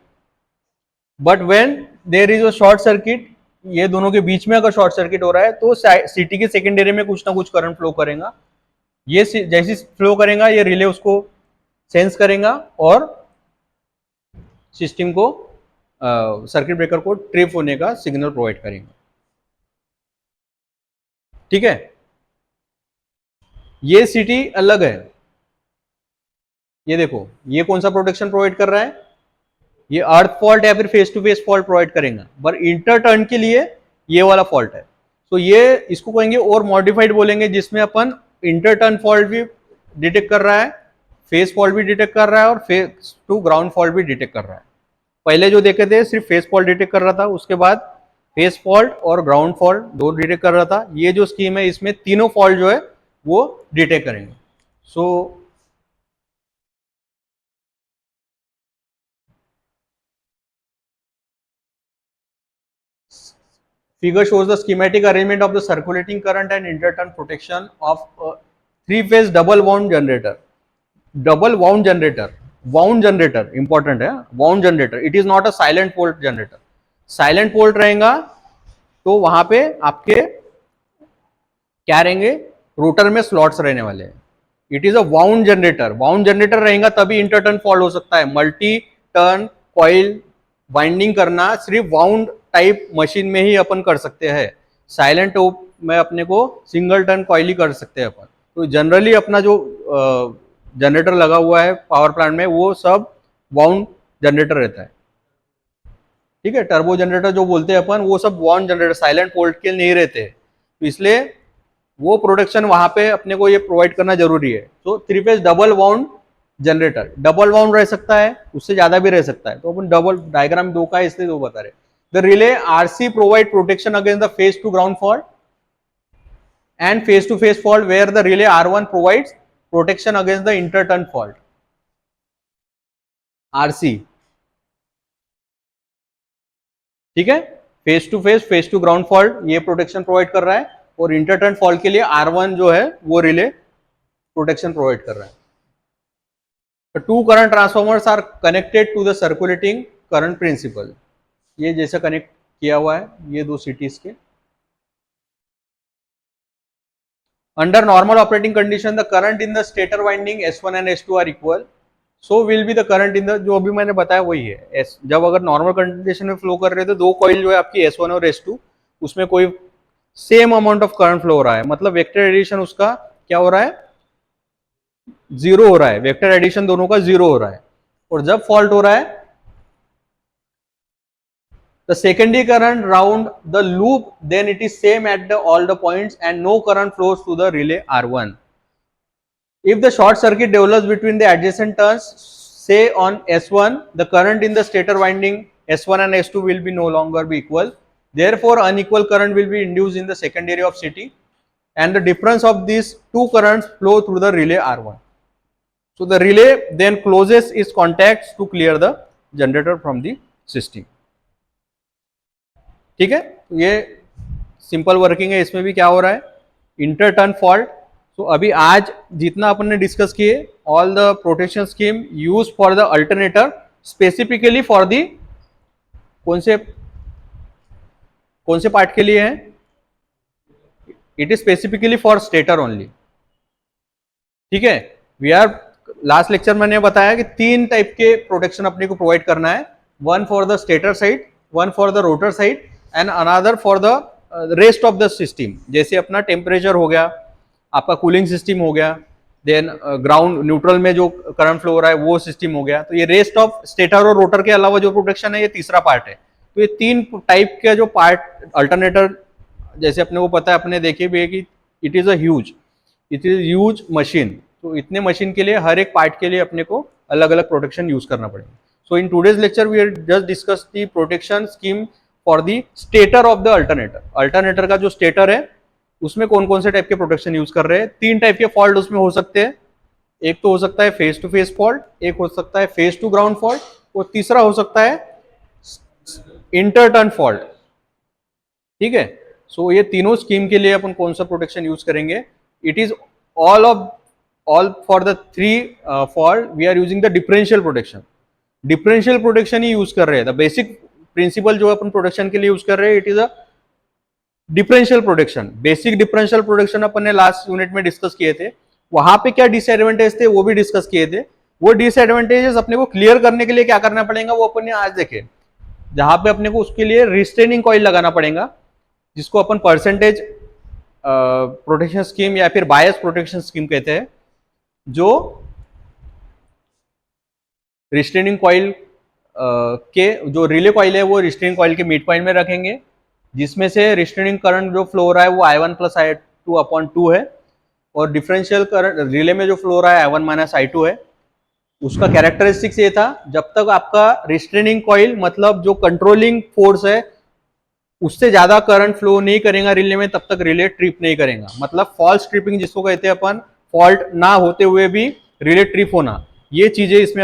but when there is a short circuit, ये दोनों के बीच में अगर शॉर्ट सर्किट हो रहा है तो सिटी के सेकेंडरी में कुछ ना कुछ करंट फ्लो करेगा। ये जैसे फ्लो करेगा ये रिले उसको सेंस करेगा और सिस्टम को सर्किट ब्रेकर को ट्रिप होने का सिग्नल प्रोवाइड करेंगे। ठीक है, ये सिटी अलग है, ये देखो ये कौन सा प्रोटेक्शन प्रोवाइड कर रहा है, ये अर्थ फॉल्ट या फिर phase to phase fault provide करेगा, पर इंटरटर्न के लिए ये वाला फॉल्ट है। तो ये इसको कहेंगे और मॉडिफाइड बोलेंगे, जिसमें अपन इंटरटर्न फॉल्ट भी डिटेक्ट कर रहा है, फेस फॉल्ट भी डिटेक्ट कर रहा है, और फेस टू ग्राउंड फॉल्ट भी डिटेक्ट कर रहा है। पहले जो देखे थे सिर्फ फेस फॉल्ट डिटेक्ट कर रहा था, उसके बाद फेस फॉल्ट और ग्राउंड फॉल्ट दो डिटेक्ट कर रहा था। ये जो स्कीम है इसमें तीनों फॉल्ट जो है वो डिटेक्ट करेंगे। सो figure shows the schematic arrangement of the circulating current and interturn protection of a 3-phase double wound generator. Double wound generator, wound generator important है, wound generator, it is not a silent pole generator. Silent pole रहेगा तो वहां पे आपके क्या रहेंगे, rotor में slots रहने वाले हैं। It is a wound generator, wound generator रहेगा तभी इंटरटर्न फॉल्ट हो सकता है। मल्टी टर्न कॉइल वाइंडिंग करना सिर्फ वाउंड टाइप मशीन में ही अपन कर सकते हैं, साइलेंट टोप में अपने को सिंगल टर्न कॉइल ही कर सकते हैं अपन। तो जनरली अपना जो जनरेटर लगा हुआ है पावर प्लांट में वो सब वाउंड जनरेटर रहता है। ठीक है, टर्बो जनरेटर जो बोलते हैं अपन वो सब वाउंड जनरेटर साइलेंट पोर्ट के नहीं रहते, तो इसलिए वो प्रोटेक्शन वहां पे अपने को ये प्रोवाइड करना जरूरी है। तो 3-phase double wound generator double wound रह सकता है, उससे ज्यादा भी रह सकता है, तो अपन डबल डायग्राम दो का है इसलिए दो बता रहे। The relay RC provide protection against the phase to ground fault and face to face fault where the relay R1 provides protection against the interturn fault RC। ठीक है, फेस टू ग्राउंड फॉल्ट ये protection provide कर रहा है, और inter-turn fault के लिए R1 जो है वो रिले प्रोटेक्शन प्रोवाइड कर रहा है। तो two current transformers are connected to the circulating current principle, ये जैसे कनेक्ट किया हुआ है ये दो सिटीज के। Under normal operating condition, the current in the stator winding S1 and S2 are equal. So will be the current in the, जो अभी मैंने बताया वही है। जब अगर नॉर्मल कंडीशन में फ्लो कर रहे थे, दो कॉइल जो है आपकी S1 और S2, उसमें कोई same amount of current flow हो रहा है, मतलब वेक्टर एडिशन उसका क्या हो रहा है, जीरो हो रहा है, वेक्टर एडिशन दोनों का जीरो हो रहा है। और जब फॉल्ट हो रहा है, the secondary current round the loop, then it is same at the all the points and no current flows to the relay R1. If the short circuit develops between the adjacent turns, say on S1, the current in the stator winding S1 and S2 will be no longer be equal. Therefore, unequal current will be induced in the secondary of CT, and the difference of these two currents flow through the relay R1. So the relay then closes its contacts to clear the generator from the system. ठीक है, तो ये simple working है। इसमें भी क्या हो रहा है, इंटरटर्न फॉल्ट। तो अभी आज जितना अपन ने डिस्कस किए, all the protection scheme use for the alternator, specifically for the कौन से पार्ट के लिए है, it is specifically for stator only. ठीक है, वी आर लास्ट लेक्चर मैंने बताया कि तीन टाइप के प्रोटेक्शन अपने को प्रोवाइड करना है, one for the stator side, one for the rotor side and another for the rest of the system. जैसे अपना टेम्परेचर हो गया, आपका कूलिंग सिस्टम हो गया, देन ग्राउंड न्यूट्रल में जो करंट फ्लो हो रहा है वो सिस्टम हो गया। तो ये रेस्ट ऑफ स्टेटर और रोटर के अलावा जो प्रोटेक्शन है, ये तीसरा पार्ट है। तो ये तीन टाइप के जो पार्ट अल्टरनेटर, जैसे अपने को पता है, अपने देखे भी है कि इट इज ह्यूज मशीन। तो इतने मशीन के लिए हर एक पार्ट के लिए अपने को अलग अलग प्रोटेक्शन यूज करना पड़ेगा। So in today's lecture we just discuss the protection scheme for the stator of the alternator. Alternator का जो स्टेटर है उसमें कौन कौन से टाइप के प्रोटेक्शन यूज कर रहे हैं। तीन टाइप के फॉल्ट उसमें हो सकते हैं, एक तो हो सकता है फेस टू फेस फॉल्ट, एक हो सकता है फेस टू ग्राउंड फॉल्ट, और तीसरा हो सकता है इंटरटर्न फॉल्ट। ठीक है, सो ये तीनों स्कीम के लिए अपन कौन सा प्रोटेक्शन यूज करेंगे, it is all for the three fault we are using the differential protection. Differential protection ही यूज कर रहे हैं। द बेसिक प्रिंसिपल जो अपन प्रोटेक्शन के लिए यूज कर रहे हैं, it is a differential protection. Basic differential protection अपन ने लास्ट यूनिट में डिस्कस किए थे, वहां पे क्या डिसएडवांटेज थे वो भी डिस्कस किए थे। वो डिसएडवांटेजेस अपने को क्लियर करने के लिए क्या करना पड़ेगा वो अपन ने आज देखे, जहां पे अपने को उसके लिए रिस्ट्रेनिंग कॉइल लगाना पड़ेगा, जिसको अपन परसेंटेज प्रोटेक्शन स्कीम या फिर बायस प्रोटेक्शन स्कीम कहते हैं। जो रिस्ट्रेनिंग कॉइल के जो रिले कॉइल है वो रिस्ट्रेनिंग कॉइल के मिड पॉइंट में रखेंगे, जिसमें से रिस्ट्रेनिंग करंट जो फ्लो हो रहा है वो I1 प्लस I2 अपॉन 2 है, और डिफरेंशियल करंट रिले में जो फ्लो हो रहा है I1 माइनस I2 है। उसका कैरेक्टरिस्टिक्स ये था, जब तक आपका रिस्ट्रेनिंग कॉइल मतलब जो कंट्रोलिंग फोर्स है उससे ज्यादा करंट फ्लो नहीं करेगा रिले में, तब तक रिले ट्रिप नहीं करेगा। मतलब फॉल्स ट्रिपिंग जिसको कहते हैं अपन, फॉल्ट ना होते हुए भी रिले ट्रिप होना, ये चीजें इसमें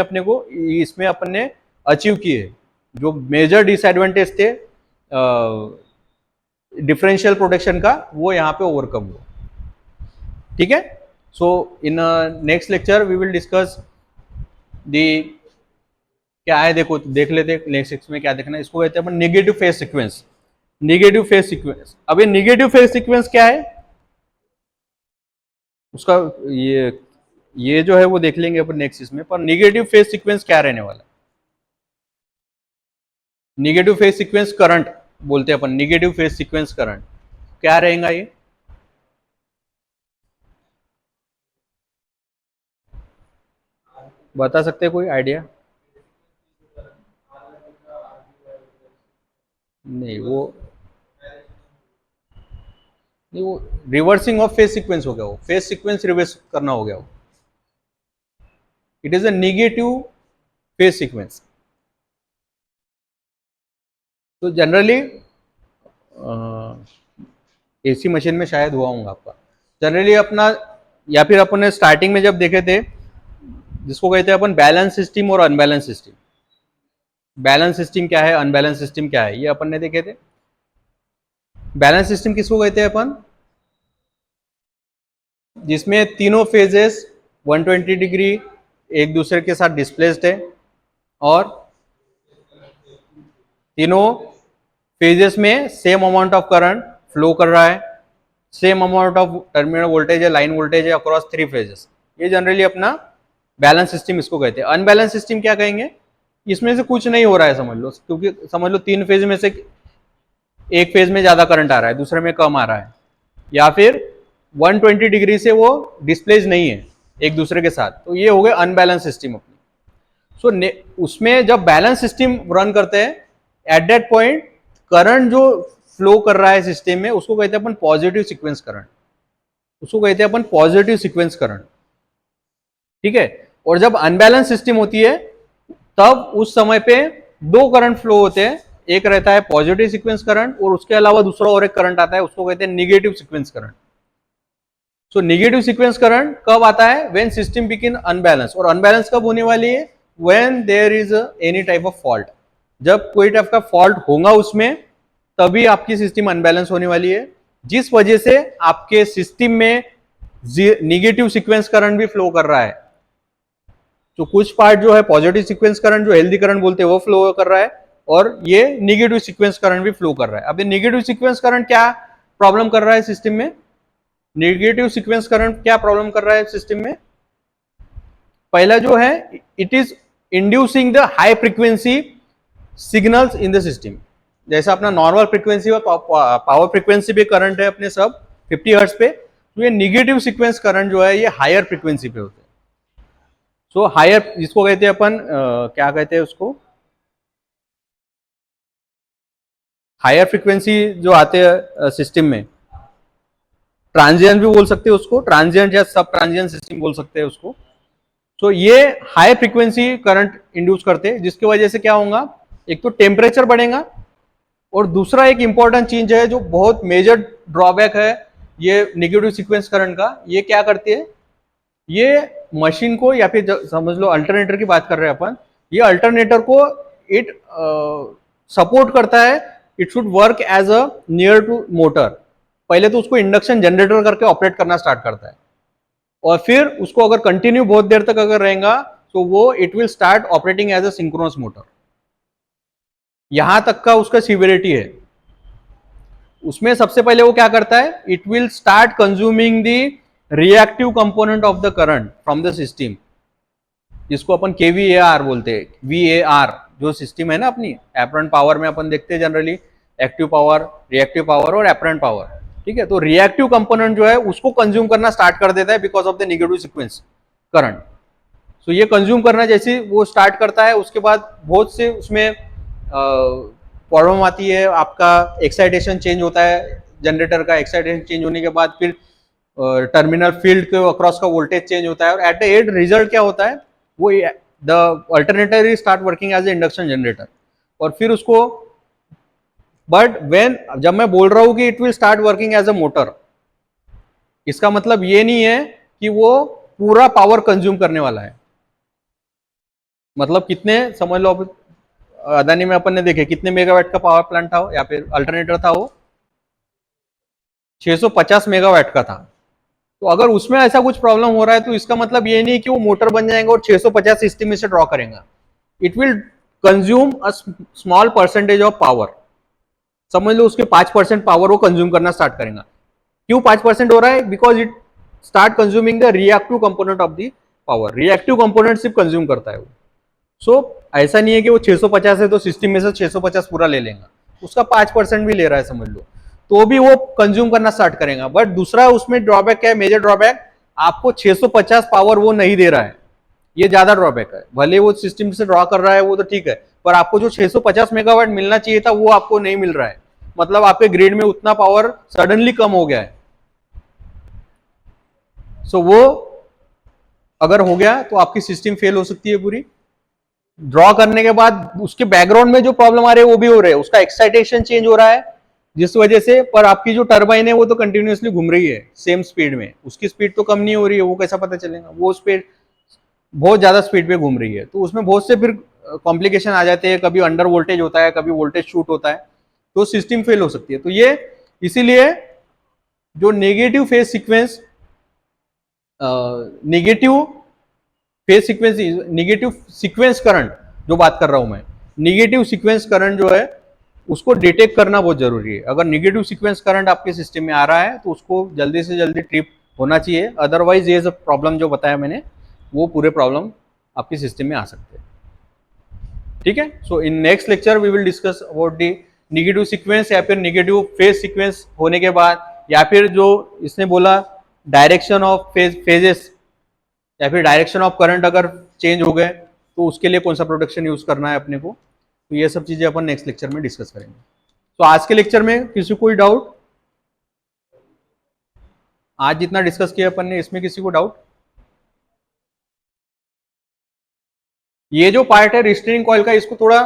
अपन ने अचीव की है। जो मेजर डिसएडवांटेज थे डिफरेंशियल प्रोटेक्शन का, वो यहाँ पे ओवरकम हुआ। ठीक है, so in next lecture we will discuss the क्या है, देखो देख लेते नेक्स्ट में क्या देखना है। इसको कहते हैं अपन negative phase sequence. Negative phase sequence, अब ये नेगेटिव फेज सीक्वेंस क्या है उसका, ये जो है वो देख लेंगे अपन नेक्स्ट इसमें। पर नेगेटिव फेज सीक्वेंस क्या रहने वाला है, नेगेटिव फेज सीक्वेंस करंट बोलते हैं अपन, नेगेटिव फेज सीक्वेंस करंट क्या रहेगा ये, बता सकते हैं कोई आइडिया? नहीं, वो रिवर्सिंग ऑफ फेज सीक्वेंस हो गया, वो फेज सीक्वेंस रिवर्स करना हो गया वो। It is a negative phase sequence. तो जनरली एसी मशीन में शायद हुआ होगा आपका। जनरली अपना, या फिर अपन ने स्टार्टिंग में जब देखे थे, जिसको कहते हैं अपन बैलेंस सिस्टम और अनबैलेंस सिस्टम। बैलेंस सिस्टम क्या है, अनबैलेंस सिस्टम क्या है, ये अपन ने देखे थे। बैलेंस सिस्टम किसको कहते हैं अपन, जिसमें तीनों फेजेस 120 डिग्री एक दूसरे के साथ डिस्प्लेस्ड है, और तीनों फेजेस में same amount of current flow कर रहा है, same amount of terminal voltage है, लाइन वोल्टेज है अक्रॉस 3 फेजेस। ये जनरली अपना बैलेंस सिस्टम इसको कहते हैं। अनबैलेंस सिस्टम क्या कहेंगे, इसमें से कुछ नहीं हो रहा है समझ लो, क्योंकि समझ लो 3 फेज में से एक फेज में ज्यादा करंट आ रहा है, दूसरे में कम आ रहा है, या फिर 120 डिग्री से वो डिस्प्लेस नहीं है एक दूसरे के साथ, तो ये हो गए अनबैलेंस सिस्टम अपनी। सो उसमें जब बैलेंस सिस्टम रन करते हैं, एट दैट पॉइंट करंट जो फ्लो कर रहा है सिस्टम में, उसको कहते हैं अपन पॉजिटिव सीक्वेंस करंट, उसको कहते हैं अपन पॉजिटिव सीक्वेंस करंट, ठीक है। और जब अनबैलेंस सिस्टम होती है, तब उस समय पे दो करंट फ्लो होते हैं, एक रहता है पॉजिटिव सीक्वेंस करंट, और उसके अलावा दूसरा और एक करंट आता है, उसको कहते हैं negative sequence current. So negative sequence current कब आता है, व्हेन सिस्टम बिगिन अनबैलेंस। और अनबैलेंस कब होने वाली है, when there is any type of fault. जब कोई टाइप का फॉल्ट होगा उसमें, तभी आपकी सिस्टम अनबैलेंस होने वाली है, जिस वजह से आपके सिस्टम में नेगेटिव सीक्वेंस करंट भी फ्लो कर रहा है। तो कुछ पार्ट जो है पॉजिटिव सीक्वेंस करंट, जो हेल्दी करंट बोलते हैं, वो फ्लो कर रहा है, और ये नेगेटिव सीक्वेंस करंट भी फ्लो कर रहा है। अब ये नेगेटिव सीक्वेंस करंट क्या प्रॉब्लम कर रहा है सिस्टम में, नेगेटिव सीक्वेंस करंट क्या प्रॉब्लम कर रहा है सिस्टम में। पहला जो है, it is inducing the high frequency signals in the system. जैसा अपना नॉर्मल फ्रीक्वेंसी और पावर फ्रीक्वेंसी पे करंट है अपने सब 50 हर्ट्ज पे, तो ये नेगेटिव सीक्वेंस करंट जो है ये हायर फ्रीक्वेंसी पे होते हैं। सो हायर, जिसको कहते हैं अपन क्या कहते हैं उसको, हायर फ्रीक्वेंसी जो आते हैं सिस्टम में, ट्रांजिएंट भी बोल सकते हैं उसको, ट्रांजिएंट या सब ट्रांजिएंट सिस्टम बोल सकते हैं उसको। तो ये हाई फ्रीक्वेंसी करंट इंड्यूस करते हैं, जिसकी वजह से क्या होगा, एक तो टेम्परेचर बढ़ेगा, और दूसरा एक इंपॉर्टेंट चीज है जो बहुत मेजर ड्रॉबैक है ये नेगेटिव सीक्वेंस करंट का, ये क्या करती है, ये मशीन को, या फिर समझ लो अल्टरनेटर की बात कर रहे हैं अपन, ये अल्टरनेटर को इट सपोर्ट करता है, it should work as a near to motor. पहले तो उसको इंडक्शन जनरेटर करके ऑपरेट करना स्टार्ट करता है, और फिर उसको अगर कंटिन्यू बहुत देर तक अगर रहेगा, तो वो it will start operating as a synchronous motor. यहां तक का उसका सिवियरिटी है। उसमें सबसे पहले वो क्या करता है, it will start consuming the reactive component of the current from the system, जिसको अपन केवीएआर बोलते हैं। वीएआर जो सिस्टम है ना अपनी एपरेंट पावर में, अपन देखते हैं generally active power, reactive power और एपरेंट पावर, ठीक है। तो रिएक्टिव कंपोनेंट जो है उसको कंज्यूम करना स्टार्ट कर देता है because of the negative sequence current. So ये कंज्यूम करना जैसे वो स्टार्ट करता है, उसके बाद बहुत से उसमें प्रॉब्लम आती है, आपका एक्साइटेशन चेंज होता है, जनरेटर का एक्साइटेशन चेंज होने के बाद फिर टर्मिनल फील्ड के अक्रॉस का वोल्टेज चेंज होता है, और एट द एंड रिजल्ट क्या होता है, वो the alternator is start working as a induction generator. और फिर उसको, बट व्हेन, जब मैं बोल रहा हूं कि it will start working as a motor, इसका मतलब ये नहीं है कि वो पूरा पावर कंज्यूम करने वाला है। मतलब कितने, समझ लो अदानी में अपन ने देखे कितने मेगावाट का पावर प्लांट था, या फिर अल्टरनेटर था, वो 650 मेगावाट का था। तो अगर उसमें ऐसा कुछ प्रॉब्लम हो रहा है, तो इसका मतलब ये नहीं कि वो मोटर बन जाएगा और 650 सिस्टम में से ड्रॉ करेगा। It will consume a small percentage of power. समझ लो उसके 5% पावर वो कंज्यूम करना स्टार्ट करेगा। क्यों 5% हो रहा है, because it start consuming the reactive component of the power. Reactive component सिर्फ कंज्यूम करता है वो। सो ऐसा नहीं है कि वो 650 है तो सिस्टम में से 650 पूरा ले लेगा, उसका 5% भी ले रहा है समझ लो, तो भी वो कंज्यूम करना स्टार्ट करेगा। बट दूसरा उसमें ड्रॉबैक क्या है, मेजर ड्रॉबैक, आपको 650 पावर वो नहीं दे रहा है, ये ज्यादा ड्रॉबैक है। भले वो सिस्टम से ड्रॉ कर रहा है वो तो ठीक है, पर आपको जो 650 मेगावाट मिलना चाहिए था वो आपको नहीं मिल रहा है। मतलब आपके ग्रिड में उतना पावर सडनली कम हो गया है। सो वो अगर हो गया तो आपकी सिस्टम फेल हो सकती है पूरी। ड्रॉ करने के बाद उसके बैकग्राउंड में जो प्रॉब्लम आ रही है वो भी हो रहे है, उसका एक्साइटेशन चेंज हो रहा है जिस वजह से, पर आपकी जो टरबाइन है वो तो कंटिन्यूअसली घूम रही है सेम स्पीड में, उसकी स्पीड तो कम नहीं हो रही है, वो कैसा पता चलेगा, वो स्पीड बहुत ज्यादा स्पीड पे घूम रही है। तो उसमें बहुत से फिर कॉम्प्लिकेशन आ जाते हैं, कभी अंडर वोल्टेज होता है, कभी वोल्टेज शूट होता है, तो सिस्टम फेल हो सकती है। तो ये इसीलिए जो negative phase sequence, negative phase sequence, negative sequence current जो बात कर रहा हूं मैं, नेगेटिव सीक्वेंस करंट जो है उसको डिटेक्ट करना बहुत जरूरी है। अगर नेगेटिव सीक्वेंस करंट आपके सिस्टम में आ रहा है तो उसको जल्दी से जल्दी ट्रिप होना चाहिए, अदरवाइज ये सब प्रॉब्लम जो बताया मैंने वो पूरे प्रॉब्लम आपके सिस्टम में आ सकते हैं। ठीक है, so in next lecture we will discuss about the negative sequence या फिर नेगेटिव फेज सीक्वेंस होने के बाद, या फिर जो इसने बोला डायरेक्शन ऑफ फेजेस या फिर डायरेक्शन ऑफ करंट अगर चेंज हो गए तो उसके लिए कौन सा प्रोटेक्शन यूज करना है अपने को। तो ये सब चीजें अपन नेक्स्ट लेक्चर में डिस्कस करेंगे। तो आज के लेक्चर में किसी को कोई डाउट, आज जितना डिस्कस किया अपन ने इसमें किसी को डाउट? ये जो पार्ट है रिस्ट्रेनिंग कॉइल का, इसको थोड़ा,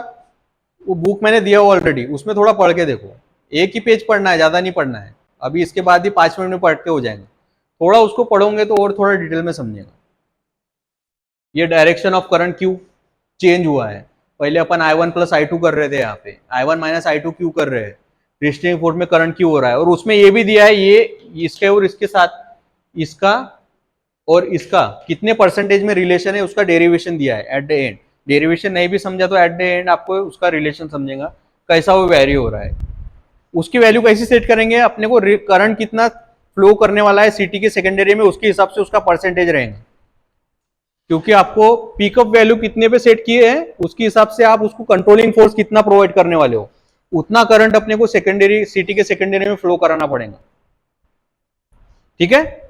वो बुक मैंने दिया हुआ ऑलरेडी, उसमें थोड़ा पढ़ के देखो, एक ही पेज पढ़ना है, ज्यादा नहीं पढ़ना है। अभी इसके बाद ही 5 मिनट में पढ़ के हो जाएंगे, थोड़ा उसको पढ़ोगे तो और थोड़ा डिटेल में समझेगा। ये डायरेक्शन ऑफ करंट क्यों चेंज हुआ है, पहले अपन I1 प्लस I2 कर रहे थे, यहाँ पे I1 माइनस I2 क्यों कर रहे हैं, रिस्ट्रेनिंग फोर्स में करंट क्यों हो रहा है, और उसमें ये भी दिया है ये इसके और इसके साथ इसका और इसका कितने परसेंटेज में रिलेशन है उसका डेरिवेशन दिया है एट द एंड। डेरिवेशन नहीं भी समझा तो एट द एंड आपको उसका रिलेशन समझेगा कैसा वो वैरी हो रहा है। उसकी वैल्यू कैसे सेट करेंगे, अपने को करंट कितना फ्लो करने वाला है सिटी के सेकेंडरी में, उसके हिसाब से उसका परसेंटेज रहेगा, क्योंकि आपको पिकअप वैल्यू कितने पे सेट किए हैं उसके हिसाब से आप उसको कंट्रोलिंग फोर्स कितना प्रोवाइड करने वाले हो, उतना करंट अपने को सेकेंडरी सिटी के सेकेंडरी में फ्लो कराना पड़ेगा। ठीक है।